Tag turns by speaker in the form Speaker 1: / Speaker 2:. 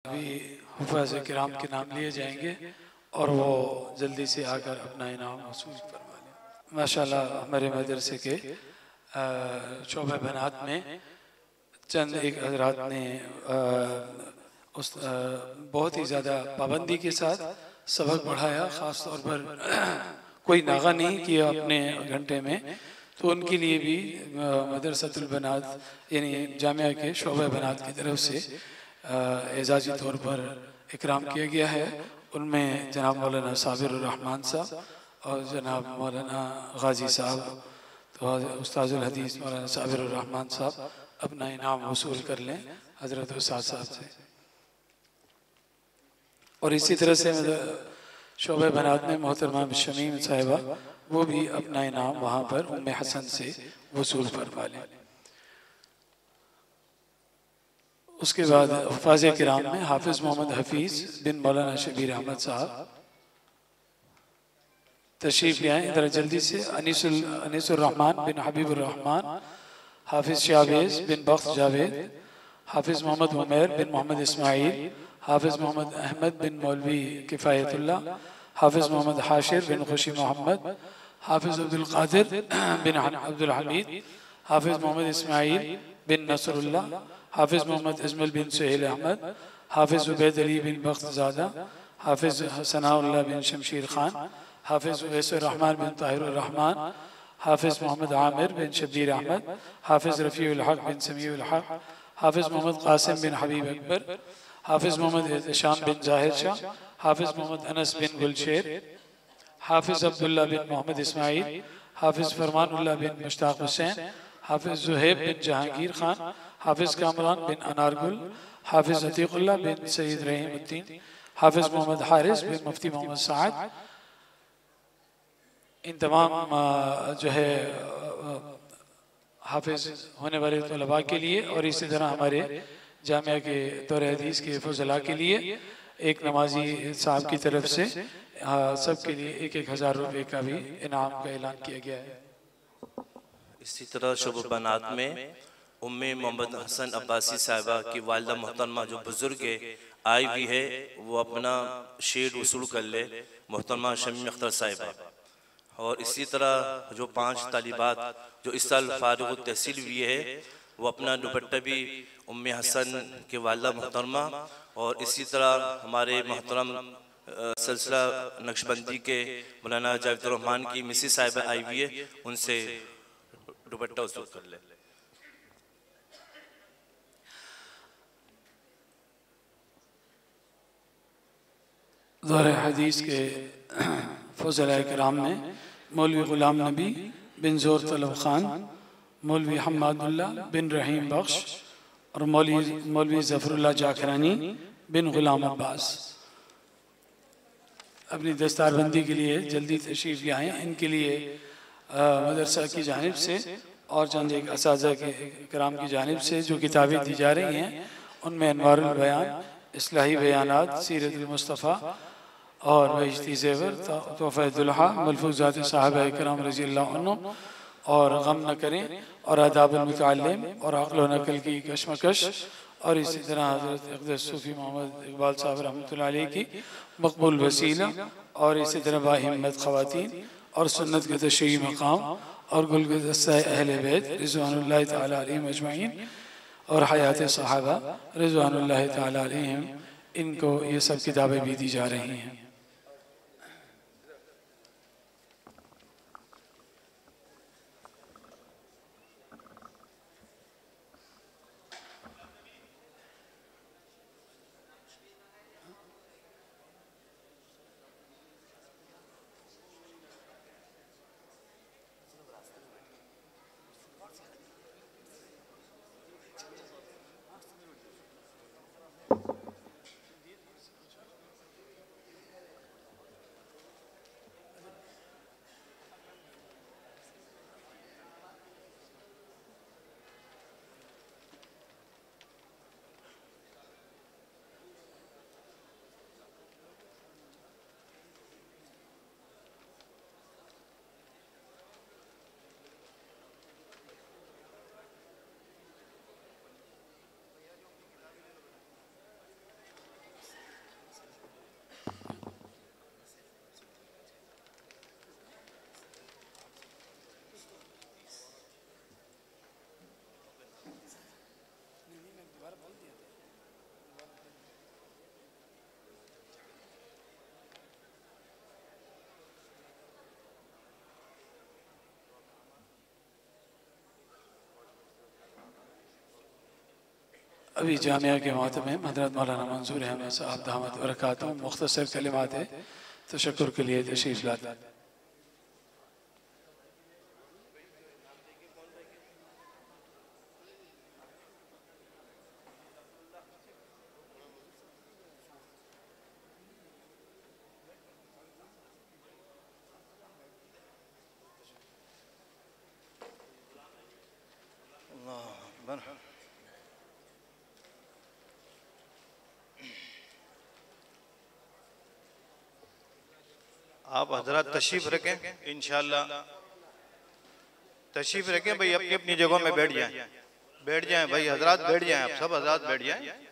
Speaker 1: अभी हुफ़ाज़ किराम के नाम लिए जाएंगे और वो जल्दी से आकर अपना इनाम वसूल फरमा लें। माशाल्लाह हमारे मदरसे के शोबा बनात में चंद एक हजरात ने बहुत ही ज़्यादा पाबंदी के साथ सबक पढ़ाया, ख़ास तौर पर कोई नागा नहीं किया अपने घंटे में, तो उनके लिए भी मदरसतुल बनात यानी जामिया के शोबा बनात की तरफ से एजाजी तौर पर इकराम किया गया है। उनमें जनाब मौलाना साबिर रहमान साहब और जनाब मौलाना गाजी साहब, तो उस्ताजुल हदीस मौलाना साबिर रहमान साहब अपना इनाम वसूल कर लें हज़रत उस्ताद साहब से। और इसी तरह से शोबे बनात में मोहतरमा शमीम साहिबा वो भी अपना इनाम वहाँ पर उम्मे हसन से वसूल फरमा लें। उसके बाद हुफ़ाज़ किराम में हाफिज़ मोहम्मद हफीज़ बिन मौलाना शबीर अहमद साहब तशरीफ़ ले आए इधर जल्दी से। अनीसुर रहमान बिन हबीबुर रहमान, हाफिज़ शाहवेज़ बिन बख्श जावेद, हाफिज़ मोहम्मद उमैर बिन मोहम्मद इस्माइल, हाफिज़ मोहम्मद अहमद बिन मौलवी किफ़ायतुल्लाह, हाफिज़ मोहम्मद हाशिर बिन खुशी मोहम्मद, हाफिज़ अब्दुल क़ादिर बिन अब्दुल हमीद, हाफिज़ मोहम्मद इस्माइल बिन नसरुल्लाह, हाफिज़ मोहम्मद इस्माइल बिन सुहेल अहमद, हाफिज़ उबैद अली बिन बख्तज़ादा, हाफिज़ सनाउल्लाह बिन शमशीर खान, हाफिज़ उवैसुर रहमान बिन ताहिरुर रहमान, हाफिज़ मोहम्मद आमिर बिन शब्बीर अहमद, हाफिज़ रफ़ीउल हक़ बिन समीउल हक़, हाफिज़ मोहम्मद क़ासिम बिन हबीब अकबर, हाफिज़ मोहम्मद एहतशाम बिन ज़ाहिर शाह, हाफिज़ मोहम्मद अनस बिन गुलशेर, हाफिज़ अब्दुल्ला बिन मोहम्मद इस्माइल, हाफिज़ फरमानुल्लाह बिन मुश्ताक़ हुसैन, हाफिज़ ज़ुहैब बिन जहांगीर खान, हाफिज़ कामरान बिन अनारगुल, हाफिज़ अतीक़ुल्लाह बिन सईद रहीमुद्दीन, हाफिज़ मोहम्मद हारिस बिन मुफ्ती मोहम्मद साद। इन तमाम जो है हाफिज़ होने वाले तलबा के लिए और इसी तरह हमारे जामिया के दौर हदीस के फज़ला के लिए एक नमाजी साहब की तरफ से सब के लिए 1,000 रुपये का भी इनाम का ऐलान किया गया है।
Speaker 2: इसी तरह शोबा बनात में उम्मे मोहम्मद हसन अब्बासी साहिबा की वालिदा मोहतरमा जो बुज़ुर्ग आई हुई है वो अपना शेड वसूल कर ले, मोहतरमा शमीम अख्तर साहिबा। और इसी तरह जो 5 तालिबात जो इस साल फारिग तहसील हुई है वो अपना दुपट्टा भी उम्मे हसन के वालिदा मोहतरमा और इसी तरह हमारे मोहतरम सिलसिला नक्शबंदी के मौलाना जावेद रहमान की मिसेस साहिबा आई हुई है, उनसे दुपट्टा वसूल कर ले।
Speaker 1: दौर हदीस के फज़ला किराम में मौलवी ग़ुलाम नबी बिन ज़ोर तलब ख़ान, मौलवी हम्मादुल्लाह बिन रहीम बख्श और मौलवी ज़फ़रुल्लाह जाखरानी बिन ग़ुलाम अब्बास अपनी दस्तारबंदी के लिए जल्दी तशरीफ़ ले आएँ। इनके लिए मदरसा की जानिब से और चंद एक असातिज़ा के कराम की जानिब से जो किताबें दी जा रही हैं उनमें अनवारुल बयान, इस्लाही बयानात, सीरतुल मुस्तफ़ा और बहिश्ती ज़ेवर, तोहफ़ा दुल्हा, मलफ़ूज़ात सहाबा किराम रज़ियल्लाहु अन्हुम और गम न करें और आदाबुल मुतअल्लिम और अक़ल व नक़ल की कशमकश और इसी तरह हज़रत अक़दस सूफ़ी मोहम्मद इक़बाल साहब रहमतुल्लाह अलैह की मक़बूल वसीला और इसी तरह बाहिम्मत ख़वातीन और सुन्नत के तशरीई मक़ाम और गुलगुज़श्ता अहले बैत रिज़वानुल्लाहि तआला अलैहिम अजमईन और हयात सहाबा रिज़वानुल्लाहि तआला अलैहिम, इनको ये सब किताबें भी दी जा रही हैं। अभी जामिया के मोहतमिम हज़रत मौलाना मंसूर अहमद साहब दामत बरकातुहू मुख्तसर कलिमात है तशक्कुर के लिए तशरीफ लाते हैं।
Speaker 3: आप हजरत तशरीफ रखें, इंशाअल्लाह तशरीफ रखें भाई, अपनी अपनी जगहों में बैठ जाएं भाई, हजरत बैठ जाएं, आप सब हजरत बैठ जाएं।